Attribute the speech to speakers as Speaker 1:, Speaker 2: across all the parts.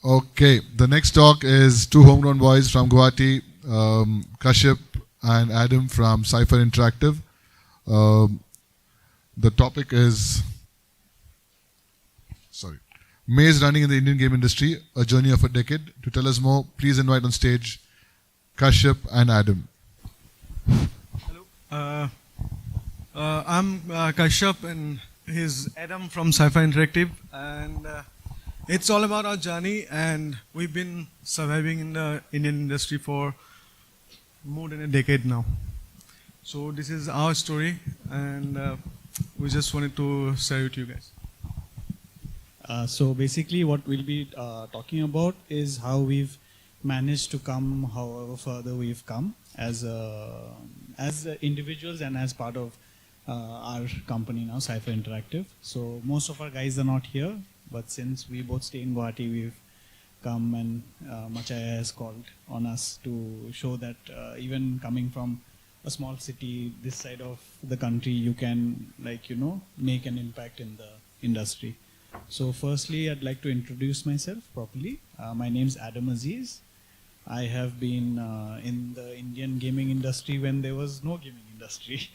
Speaker 1: Okay, the next talk is two homegrown boys from Guwahati, Kashyap and Adam from Psypher Interactive. The topic is, maze running in the Indian game industry, a journey of a decade. To tell us more, please invite on stage Kashyap and Adam.
Speaker 2: Hello, I'm Kashyap and he's Adam from Psypher Interactive, and it's all about our journey, and we've been surviving in the Indian industry for more than a decade now. So this is our story, and we just wanted to share with you guys.
Speaker 3: So basically what we'll be talking about is how we've managed to come however further we've come as individuals and as part of our company now, Psypher Interactive. So most of our guys are not here, but since we both stay in Guwahati, we've come and Machaya has called on us to show that even coming from a small city this side of the country, you can make an impact in the industry. So firstly, I'd like to introduce myself properly. My name's Adam Aziz. I have been in the Indian gaming industry when there was no gaming industry.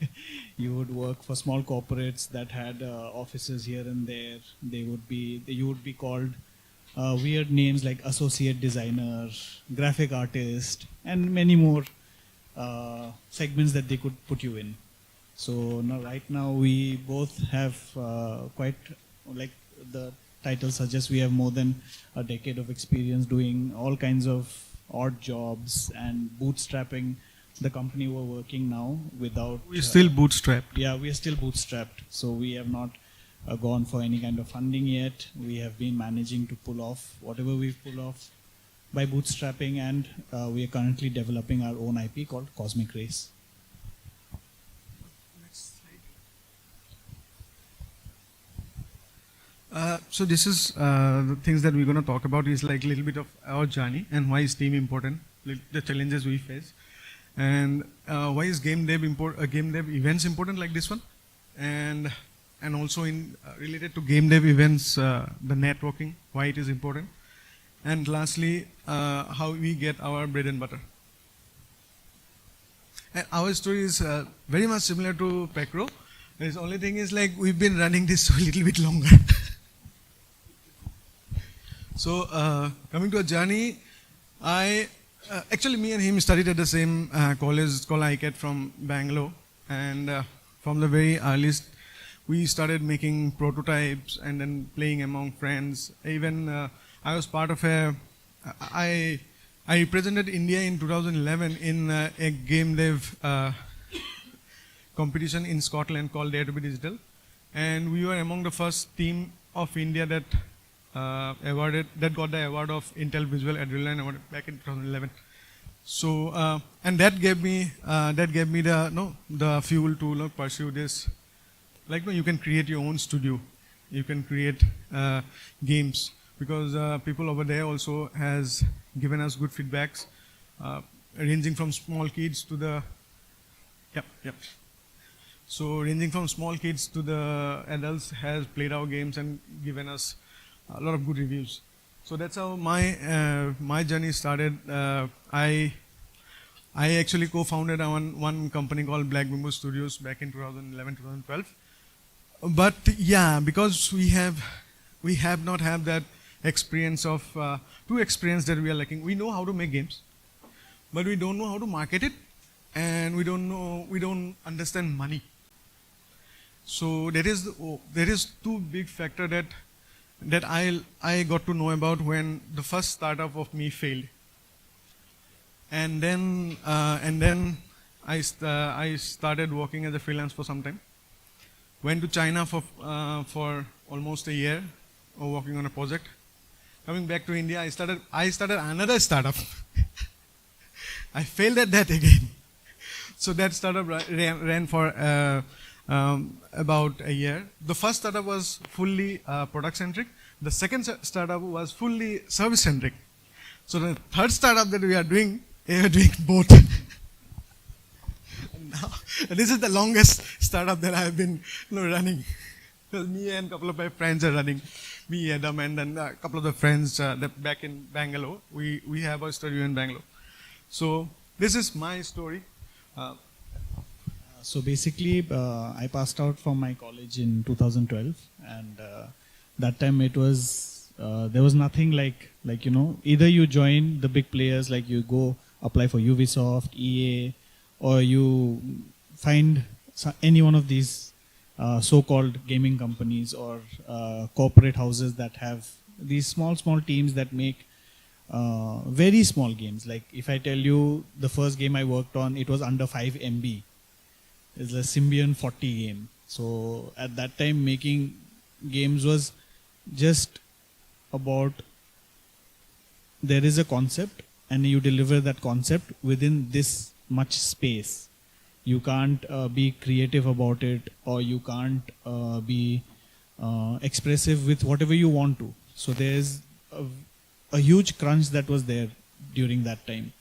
Speaker 3: You would work for small corporates that had offices here and there. You would be called weird names like associate designer, graphic artist, and many more segments that they could put you in. So right now we both have quite, like the title suggests, we have more than a decade of experience doing all kinds of odd jobs and bootstrapping the company we're working now without...
Speaker 2: We're still bootstrapped.
Speaker 3: Yeah, we are still bootstrapped. So we have not gone for any kind of funding yet. We have been managing to pull off whatever we've pulled off by bootstrapping, and we are currently developing our own IP called Cosmic Race.
Speaker 2: So this is the things that we're going to talk about is like a little bit of our journey and why is team important, the challenges we face, and why is game dev events important like this one, and also in related to game dev events, the networking, why it is important, and lastly how we get our bread and butter. And our story is very much similar to Pecro. The only thing is like we've been running this a little bit longer. So coming to a journey, actually me and him studied at the same college called ICAT from Bangalore, and from the very earliest we started making prototypes and then playing among friends. Even I was part of I represented India in 2011 in a game dev competition in Scotland called Dare to be Digital, and we were among the first team of India that got the award of Intel Visual Adrenaline Award back in 2011. So and that gave me the fuel to pursue this. Like you can create your own studio, you can create games, because people over there also has given us good feedbacks, ranging from small kids to the So ranging from small kids to the adults has played our games and given us a lot of good reviews. So that's how my journey started. I actually co-founded one company called Black Bamboo Studios back in 2011-2012. But yeah, because we have not had that experience of two experience that we are lacking. We know how to make games, but we don't know how to market it, and we don't understand money. So there is two big factor that I got to know about when the first startup of me failed, and then I started working as a freelance for some time. Went to China for almost a year, working on a project. Coming back to India, I started another startup. I failed at that again. So that startup ran for about a year. The first startup was fully product centric. The second startup was fully service centric. So the third startup that we are doing both. Now, this is the longest startup that I have been running. Because me and a couple of my friends are running. me, Adam, and then a couple of the friends that back in Bangalore. We have a studio in Bangalore. So this is my story.
Speaker 3: So basically, I passed out from my college in 2012, and that time it was there was nothing like either you join the big players, like you go apply for Ubisoft, EA, or you find any one of these so-called gaming companies or corporate houses that have these small teams that make very small games. Like if I tell you the first game I worked on, it was under 5 MB. It's a Symbian 40 game. So at that time, making games was just about there is a concept and you deliver that concept within this much space. You can't be creative about it, or you can't be expressive with whatever you want to. So there's a huge crunch that was there during that time.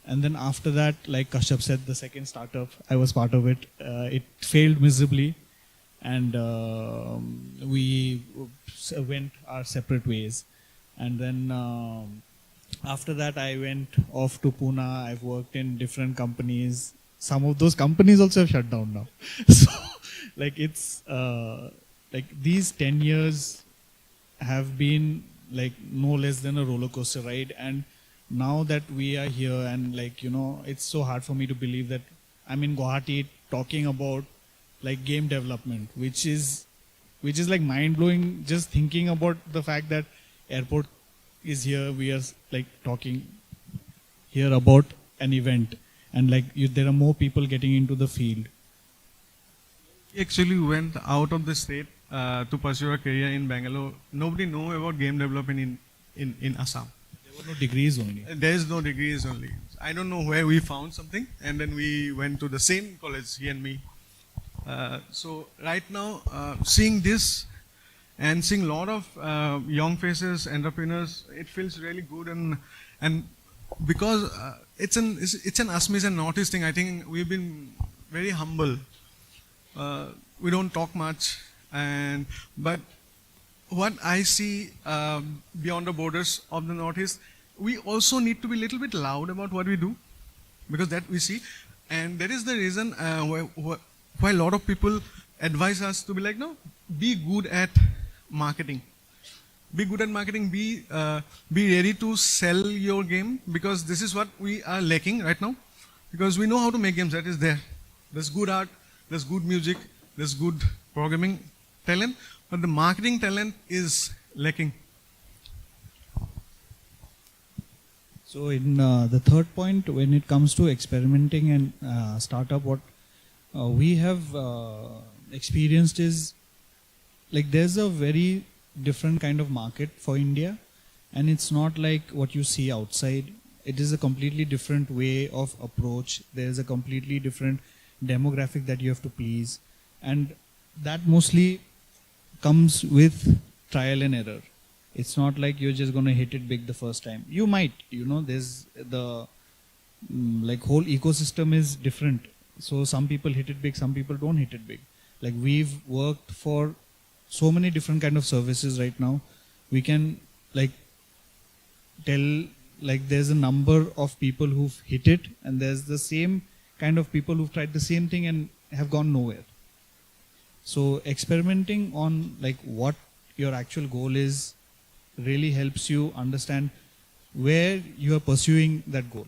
Speaker 3: And then after that, like Kashyap said, the second startup, I was part of it. It failed miserably, and we went our separate ways. And then after that, I went off to Pune. I've worked in different companies. Some of those companies also have shut down now. So, like it's like these 10 years have been like no less than a roller coaster ride. And now that we are here, and it's so hard for me to believe that I'm in Guwahati talking about like game development, which is like mind blowing. Just thinking about the fact that airport is here, we are like talking here about an event, and there are more people getting into the field.
Speaker 2: We actually went out of the state to pursue a career in Bangalore. Nobody know about game development in Assam.
Speaker 3: There were no degrees only.
Speaker 2: There is no degrees only. I don't know where we found something, and then we went to the same college, he and me. So right now, seeing this and seeing a lot of young faces, entrepreneurs, it feels really good, and because it's an Assamese and Northeast thing. I think we've been very humble. We don't talk much, but what I see beyond the borders of the Northeast, we also need to be a little bit loud about what we do, because that we see, and that is the reason why a lot of people advise us to be like, no, be good at marketing. Be good at marketing. Be ready to sell your game, because this is what we are lacking right now. Because we know how to make games. That is there. There's good art. There's good music. There's good programming talent. But the marketing talent is lacking.
Speaker 3: So in the third point, when it comes to experimenting and startup, what we have experienced is like there's a very different kind of market for India, and it's not like what you see outside. It is a completely different way of approach. There's a completely different demographic that you have to please, and that mostly comes with trial and error. It's not like you're just going to hit it big the first time. You might, there's the like whole ecosystem is different. So some people hit it big, some people don't hit it big. Like we've worked for so many different kind of services right now. We can like tell like there's a number of people who've hit it, and there's the same kind of people who've tried the same thing and have gone nowhere. So experimenting on like what your actual goal is really helps you understand where you are pursuing that goal.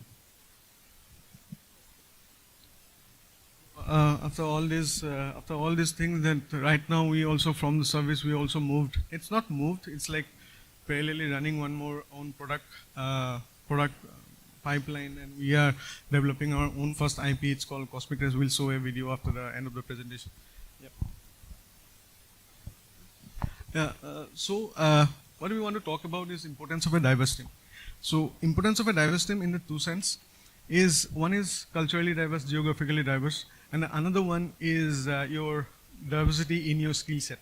Speaker 2: After all these things, that right now we also from the service we also moved. It's not moved. It's like parallelly running one more own product pipeline, and we are developing our own first IP. It's called Cosmic Rays. We'll show a video after the end of the presentation. Yep. Yeah. So what we want to talk about is importance of a diverse team. So importance of a diverse team in the two sense is, one is culturally diverse, geographically diverse, and another one is your diversity in your skill set.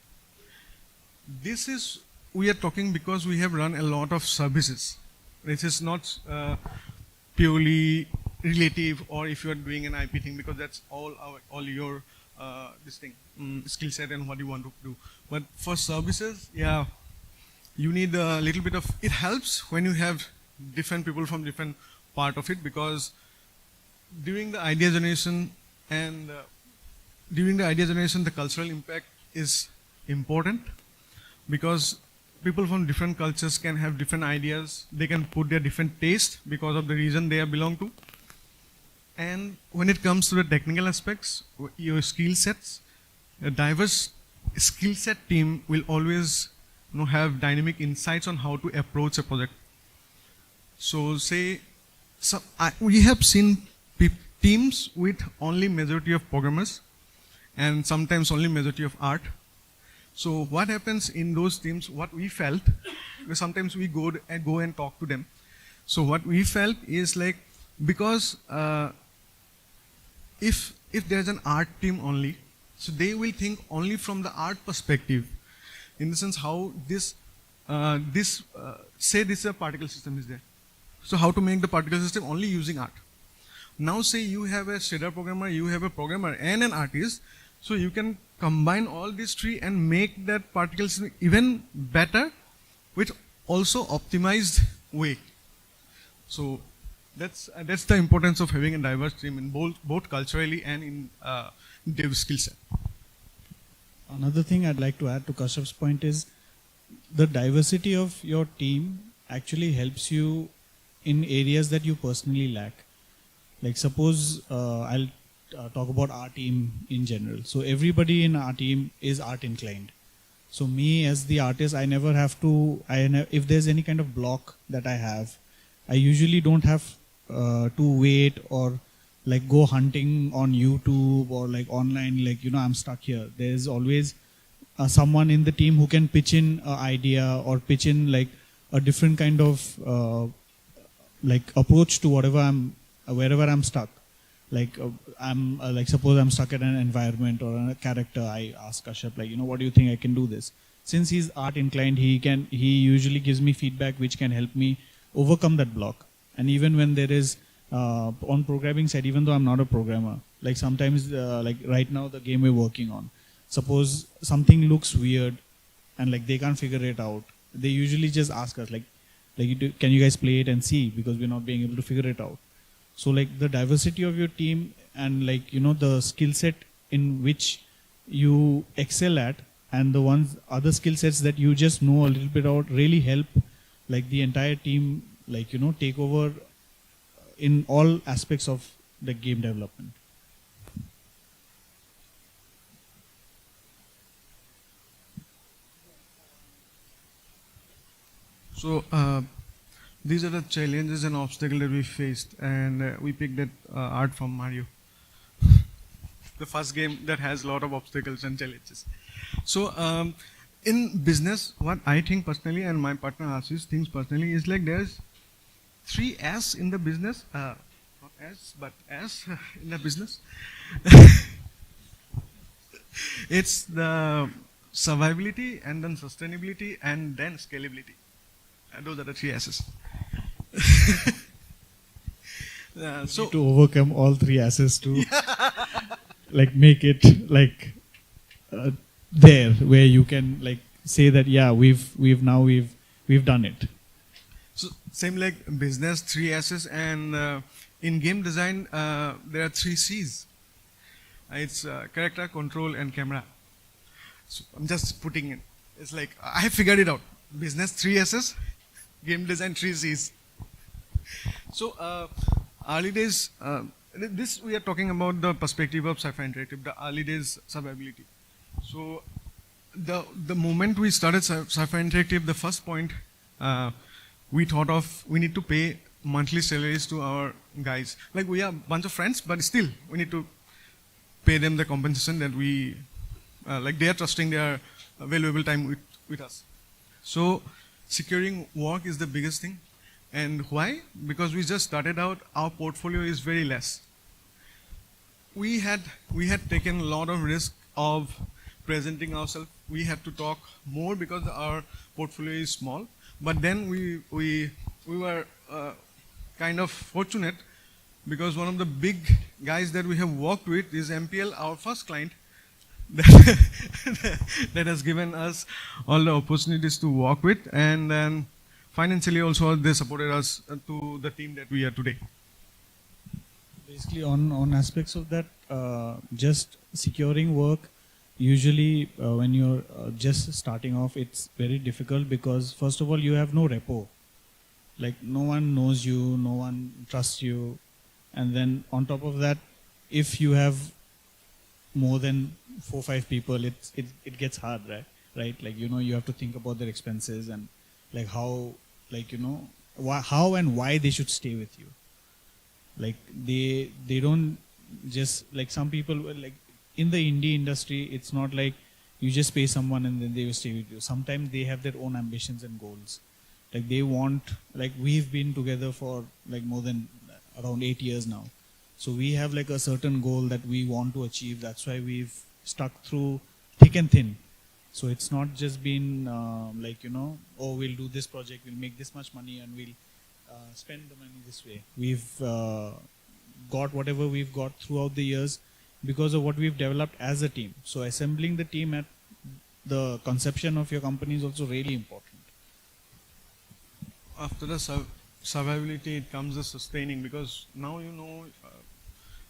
Speaker 2: This is, we are talking because we have run a lot of services. This is not purely relative, or if you are doing an IP thing, because that's all your skill set and what you want to do. But for services, yeah, you need a little bit of, it helps when you have different people from different part of it, because during the idea generation the cultural impact is important, because people from different cultures can have different ideas, they can put their different taste because of the region they belong to. And when it comes to the technical aspects, your skill sets, a diverse skill set team will always have dynamic insights on how to approach a project. So we have seen teams with only majority of programmers and sometimes only majority of art. So what happens in those teams, what we felt, because sometimes we go and talk to them. So what we felt is like, because if there's an art team only, so they will think only from the art perspective, in the sense how say this a particle system is there. So how to make the particle system only using art. Now say you have a shader programmer, you have a programmer and an artist, so you can combine all these three and make that particle system even better with also optimized way. So that's the importance of having a diverse team in both culturally and in dev skill set.
Speaker 3: Another thing I'd like to add to Kashyap's point is the diversity of your team actually helps you in areas that you personally lack. Like suppose I'll talk about our team in general. So everybody in our team is art inclined. So me as the artist, I never have to, if there's any kind of block that I have, I usually don't have to wait or like go hunting on YouTube or like online, like, I'm stuck here. There's always someone in the team who can pitch in an idea or pitch in like a different kind of like approach to wherever I'm stuck. Like suppose I'm stuck at an environment or a character, I ask Kashyap like, what do you think I can do this? Since he's art inclined, he usually gives me feedback which can help me overcome that block. And even when there is on programming side, even though I'm not a programmer, like sometimes like right now the game we're working on, suppose something looks weird and like they can't figure it out, they usually just ask us like can you guys play it and see, because we're not being able to figure it out. So like the diversity of your team and like the skill set in which you excel at, and the other skill sets that you just know a little bit about, really help like the entire team like take over in all aspects of the game development.
Speaker 2: So these are the challenges and obstacles that we faced, and we picked that art from Mario. The first game that has a lot of obstacles and challenges. So in business, what I think personally, and my partner Aziz thinks personally, is like there's 3 S in the business. Not S, but S in the business. It's the survivability, and then sustainability, and then scalability. Those are the 3 S's. So
Speaker 3: to overcome all 3 S's to like make it like there where you can like say that we've done it.
Speaker 2: So same like business, 3 S's, and in game design there are 3 C's. It's character, control, and camera. So I'm just putting it. It's like I have figured it out. Business 3 S's, game design 3 C's. So early days, this we are talking about the perspective of Psypher Interactive, the early days survivability. So the moment we started Psypher Interactive, the first point we thought of, we need to pay monthly salaries to our guys. Like we are a bunch of friends, but still we need to pay them the compensation that we, like they are trusting their valuable time with us. So securing work is the biggest thing. And why? Because we just started out, our portfolio is very less. We had taken a lot of risk of presenting ourselves. We had to talk more because our portfolio is small. But then we were kind of fortunate, because one of the big guys that we have worked with is MPL, our first client. that has given us all the opportunities to work with, and then financially also they supported us to the team that we are today.
Speaker 3: Basically, on aspects of that, just securing work, usually when you're just starting off, it's very difficult because first of all, you have no repo. Like no one knows you, no one trusts you. And then on top of that, if you have more than 4 or 5 people, it gets hard, right? Like, you know, you have to think about their expenses and like how, like, you know, how and why they should stay with you. Like they don't just, like some people, like in the indie industry, it's not like you just pay someone and then they will stay with you. Sometimes they have their own ambitions and goals. Like they want, like we've been together for like more than around 8 years now. So we have like a certain goal that we want to achieve. That's why we've stuck through thick and thin. So it's not just been like, you know, oh, we'll do this project, we'll make this much money and we'll spend the money this way. We've got whatever we've got throughout the years because of what we've developed as a team. So assembling the team at the conception of your company is also really important.
Speaker 2: After the survivability, it comes the sustaining, because now you know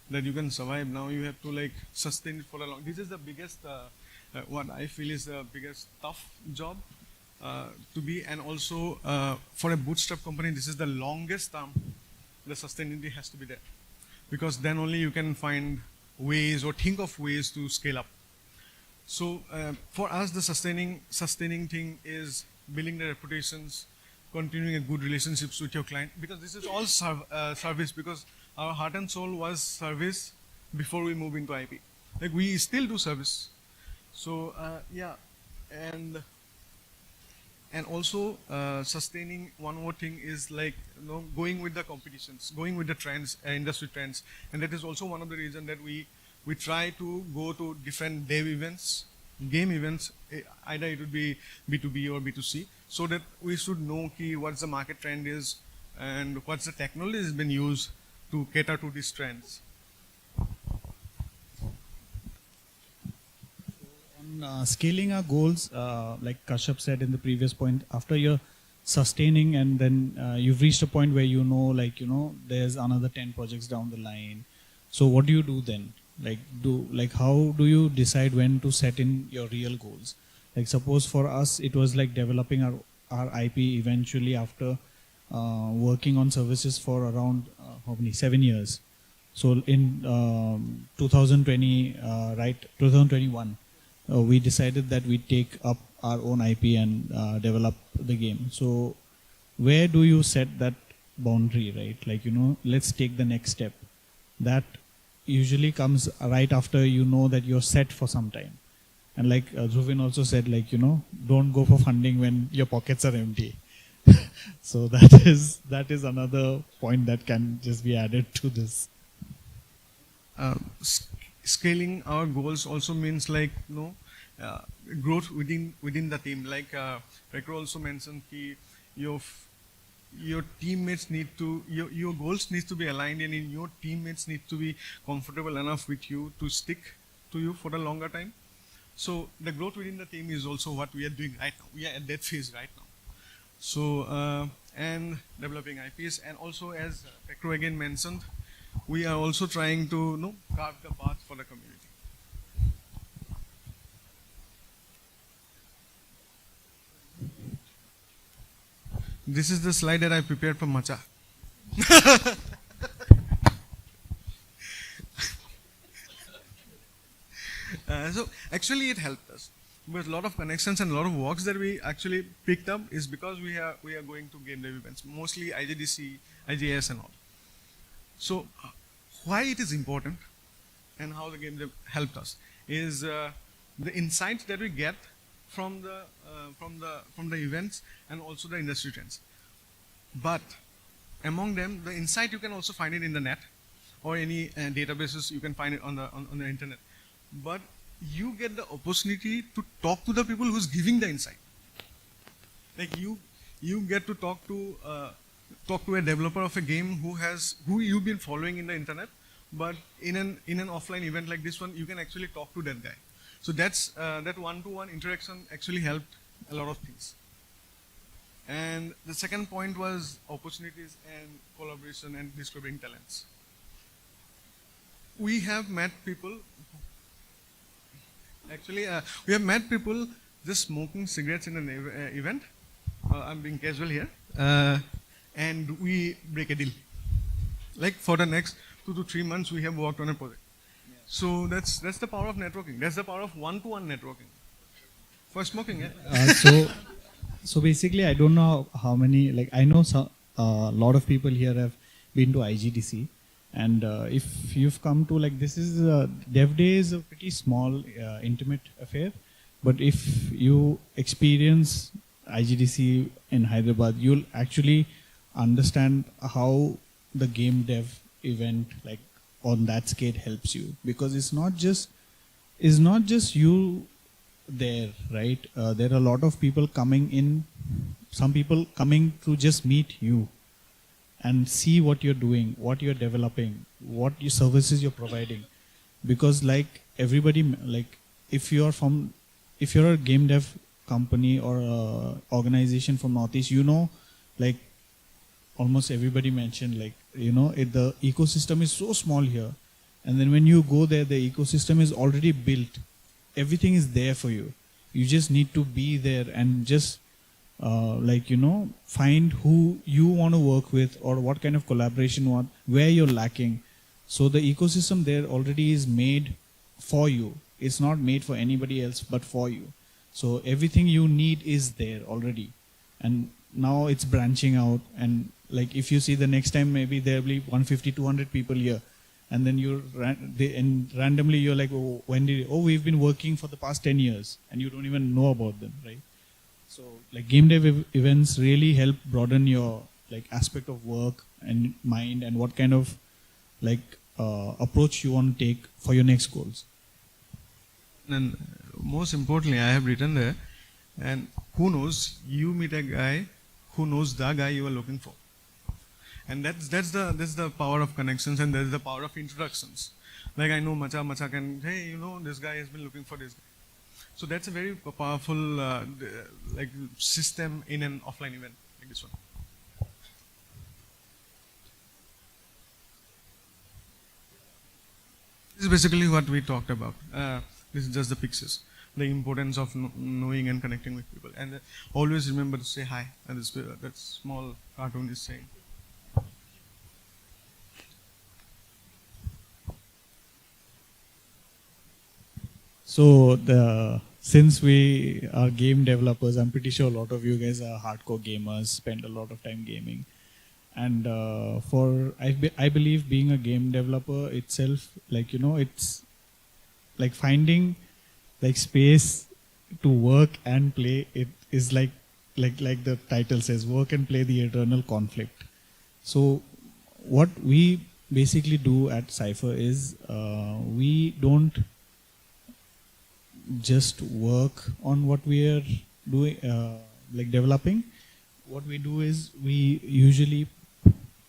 Speaker 2: that you can survive. Now you have to like sustain it for a long. This is the biggest, what I feel is the biggest tough job to be, and also for a bootstrap company, this is the longest term. The sustainability has to be there, because then only you can find ways or think of ways to scale up. So for us, the sustaining thing is building the reputations, continuing a good relationships with your client, because this is all service, because our heart and soul was service before we move into IP. Like we still do service. So yeah, and also sustaining one more thing is like, you know, going with the competitions, going with the trends, industry trends, and that is also one of the reasons that we try to go to different dev events, game events, either it would be B2B or B2C, so that we should know what's the market trend is and what's the technology has been used to cater to these trends.
Speaker 3: On scaling our goals, like Kashyap said in the previous point, after you're sustaining and then you've reached a point where you know, like, you know, there's another 10 projects down the line. So what do you do then? Like how do you decide when to set in your real goals? Like suppose for us, it was like developing our IP eventually after working on services for around 7 years. So in 2021, we decided that we take up our own IP and develop the game. So where do you set that boundary, right? Like, you know, let's take the next step. That usually comes right after you know that you're set for some time. And like Dhruvin also said, like, you know, don't go for funding when your pockets are empty. So that is another point that can just be added to this.
Speaker 2: Scaling our goals also means like, you know, growth within the team. Like Rekro also mentioned, your teammates need to, your goals need to be aligned, and your teammates need to be comfortable enough with you to stick to you for a longer time. So the growth within the team is also what we are doing right now. We are at that phase right now. So and developing IPs, and also as Rekro again mentioned, we are also trying to, you know, carve the path for the community. This is the slide that I prepared for Macha. So actually it helped us. With a lot of connections and a lot of works that we actually picked up is because we are going to game dev events, mostly IGDC, IGS and all. So why it is important and how the game dev helped us is the insights that we get from the events and also the industry trends. But among them, the insight you can also find it in the net or any databases. You can find it on the internet. But you get the opportunity to talk to the people who's giving the insight. Like you get to talk to a developer of a game who you've been following in the internet, but in an offline event like this one, you can actually talk to that guy. So that's that one-to-one interaction actually helped a lot of things. And the second point was opportunities and collaboration and discovering talents. We have met people. Actually, we have met people just smoking cigarettes in an event. I'm being casual here, and we break a deal. Like for the next 2 to 3 months, we have worked on a project. So that's the power of networking. That's the power of one-to-one networking. For smoking, yeah.
Speaker 3: So basically, I don't know how many. Like I know a lot of people here have been to IGDC, and if you've come to like this is Dev Day is a pretty small, intimate affair, but if you experience IGDC in Hyderabad, you'll actually understand how the game dev event like on that scale helps you, because it's not just you there, right? There are a lot of people coming in, some people coming to just meet you and see what you're doing, what you're developing, what your services you're providing. Because like everybody, like if you're a game dev company or a organization from Northeast, you know, like almost everybody mentioned, like, you know, the ecosystem is so small here. And then when you go there, the ecosystem is already built. Everything is there for you. You just need to be there and just like, you know, find who you want to work with or what kind of collaboration you want, where you're lacking. So the ecosystem there already is made for you. It's not made for anybody else but for you. So everything you need is there already. And now it's branching out. And like if you see the next time, maybe there'll be 150, 200 people here. And then randomly you're like, oh, we've been working for the past 10 years and you don't even know about them, right? So like game dev events really help broaden your like aspect of work and mind and what kind of like approach you want to take for your next goals.
Speaker 2: And most importantly, I have written there, and who knows, you meet a guy who knows the guy you are looking for. And that's the power of connections, and that's the power of introductions. Like I know Macha can, hey, you know, this guy has been looking for this guy. So that's a very powerful like system in an offline event like this one. This is basically what we talked about. This is just the pictures. The importance of knowing and connecting with people. And always remember to say hi. And that small cartoon is saying.
Speaker 3: So since we are game developers, I'm pretty sure a lot of you guys are hardcore gamers, spend a lot of time gaming. And I believe being a game developer itself, like, you know, it's like finding like space to work and play. It is like the title says, work and play, the eternal conflict. So what we basically do at Psypher is we don't just work on what we are doing, like developing. What we do is we usually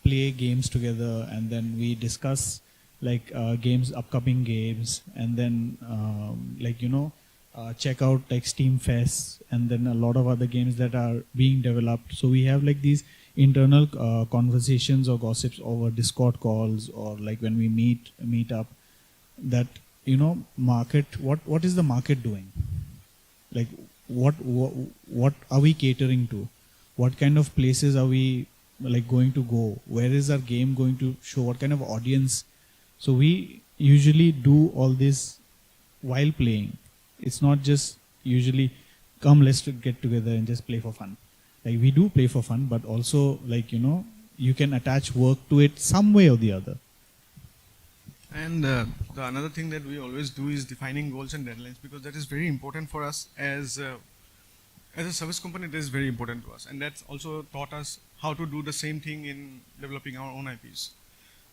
Speaker 3: play games together, and then we discuss like upcoming games, and then like, you know, check out like Steam Fest, and then a lot of other games that are being developed. So we have like these internal conversations or gossips over Discord calls, or like when we meet up, that, you know, market, what is the market doing? Like what are we catering to? What kind of places are we like going to go? Where is our game going to show? What kind of audience? So we usually do all this while playing. It's not just usually come, let's get together and just play for fun. Like we do play for fun, but also like, you know, you can attach work to it some way or the other.
Speaker 2: And the another thing that we always do is defining goals and deadlines, because that is very important for us as a service company. That is very important to us, and that's also taught us how to do the same thing in developing our own IPs.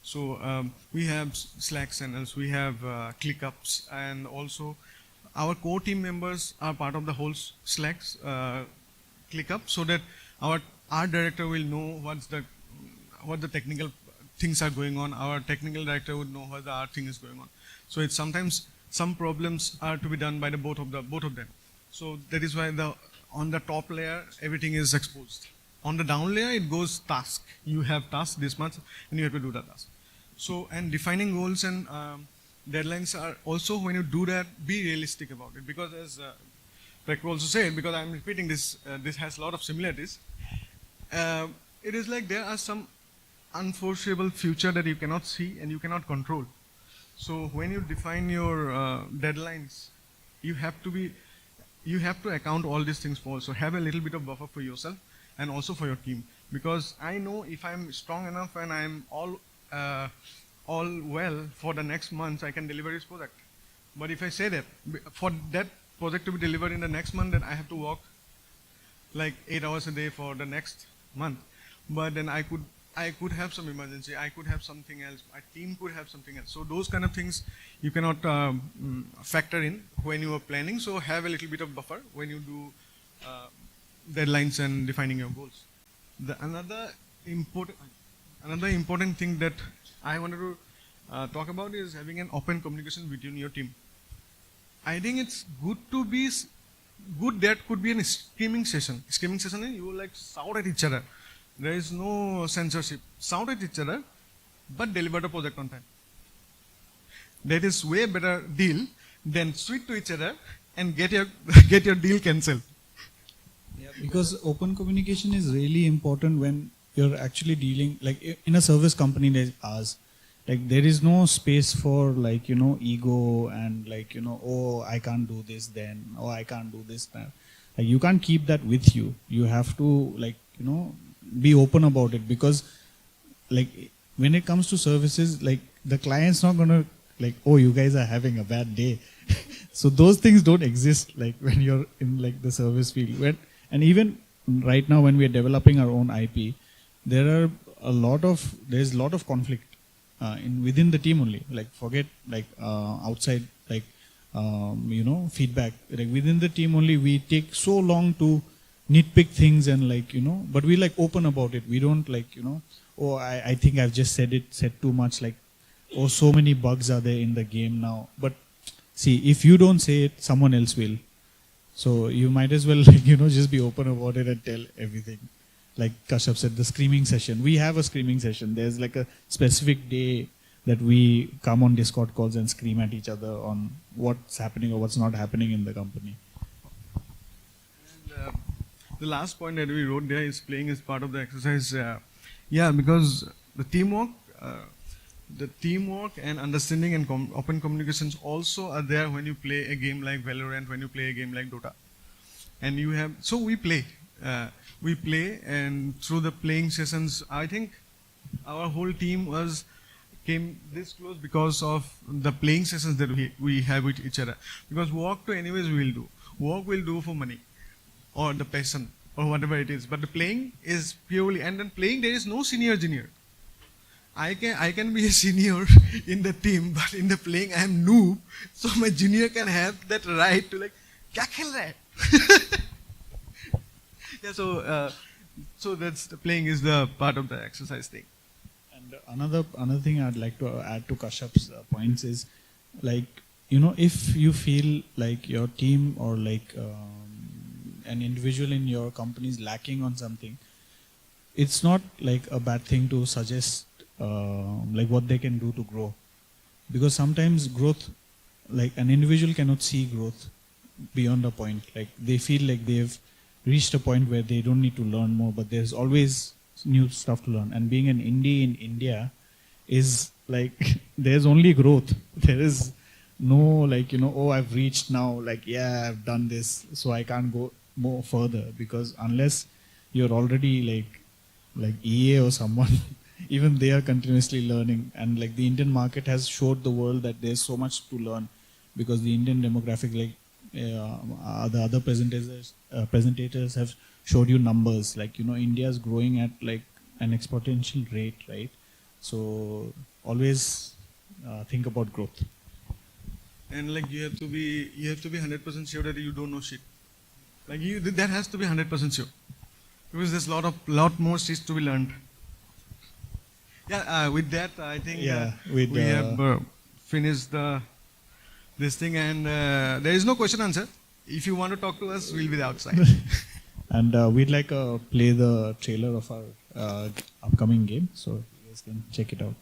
Speaker 2: So we have Slack channels, we have ClickUps, and also our core team members are part of the whole Slack ClickUp, so that our art director will know what the technical things are going on. Our technical director would know what the art thing is going on. So it's sometimes some problems are to be done by the both of them. So that is why on the top layer everything is exposed. On the down layer it goes task. You have task this much and you have to do that task. So, and defining goals and deadlines are also, when you do that, be realistic about it, because as Rekru also said, because I'm repeating this, this has a lot of similarities. It is like there are some unforeseeable future that you cannot see and you cannot control. So when you define your deadlines, you have to account all these things for. So have a little bit of buffer for yourself and also for your team, because I know if I'm strong enough and I'm all well for the next month, I can deliver this project. But if I say that for that project to be delivered in the next month, then I have to work like 8 hours a day for the next month. But then I could have some emergency, I could have something else, my team could have something else. So those kind of things you cannot factor in when you are planning. So have a little bit of buffer when you do deadlines and defining your goals. Another important thing that I wanted to talk about is having an open communication between your team. I think it's good to be good. That could be a screaming session. Screaming session is you like shout at each other. There is no censorship. Shout at each other, but deliver the project on time. That is way better deal than sweet to each other and get your deal cancelled.
Speaker 3: Yeah, because open communication is really important when you're actually dealing, like in a service company like ours, like there is no space for like, ego and like, oh, I can't do this then, or I can't do this then. Like you can't keep that with you. You have to like, be open about it, because like when it comes to services, like the client's not going to like, oh, you guys are having a bad day. So those things don't exist like when you're in like the service field. And even right now when we are developing our own IP, there's a lot of conflict within the team only. Like forget like outside like feedback. Like within the team only, we take so long to nitpick things and like but we like open about it. We don't like oh, I think I've just said too much, like oh, so many bugs are there in the game now. But see, if you don't say it, someone else will. So you might as well like just be open about it and tell everything. Like Kashyap said, the screaming session. We have a screaming session. There's like a specific day that we come on Discord calls and scream at each other on what's happening or what's not happening in the company.
Speaker 2: And the last point that we wrote there is playing is part of the exercise. Yeah, because the teamwork and understanding and open communications also are there when you play a game like Valorant, when you play a game like Dota. And you have, so we play. We play, and through the playing sessions, I think our whole team came this close because of the playing sessions that we have with each other. Because work to anyways we will do. Work we'll do for money or the passion or whatever it is. But the playing is purely, and then playing there is no senior junior. I can be a senior in the team, but in the playing I am noob, so my junior can have that right to like, kya khel raha hai? Yeah, so that's the playing is the part of the exercise thing.
Speaker 3: And another thing I'd like to add to Kashyap's points is like if you feel like your team or like an individual in your company is lacking on something, it's not like a bad thing to suggest like what they can do to grow, because sometimes growth, like an individual cannot see growth beyond a point. Like they feel like they've reached a point where they don't need to learn more, but there's always new stuff to learn. And being an indie in India is like there's only growth. There is no like oh, I've reached now, like yeah, I've done this, so I can't go more further, because unless you're already like EA or someone even they are continuously learning. And like the Indian market has showed the world that there's so much to learn, because the Indian demographic, like the other presentators have showed you numbers, like India is growing at like an exponential rate, right? So always think about growth.
Speaker 2: And like you have to be 100% sure that you don't know shit. Like that has to be 100% sure, because there's lot more shit to be learned. Yeah, with that I think we have finished the this thing, and there is no question answer. If you want to talk to us, we'll be outside.
Speaker 3: And we'd like to play the trailer of our upcoming game, so you guys can check it out.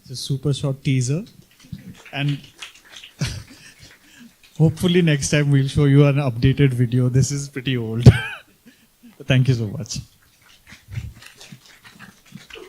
Speaker 3: It's a super short teaser, and hopefully next time we'll show you an updated video. This is pretty old. Thank you so much.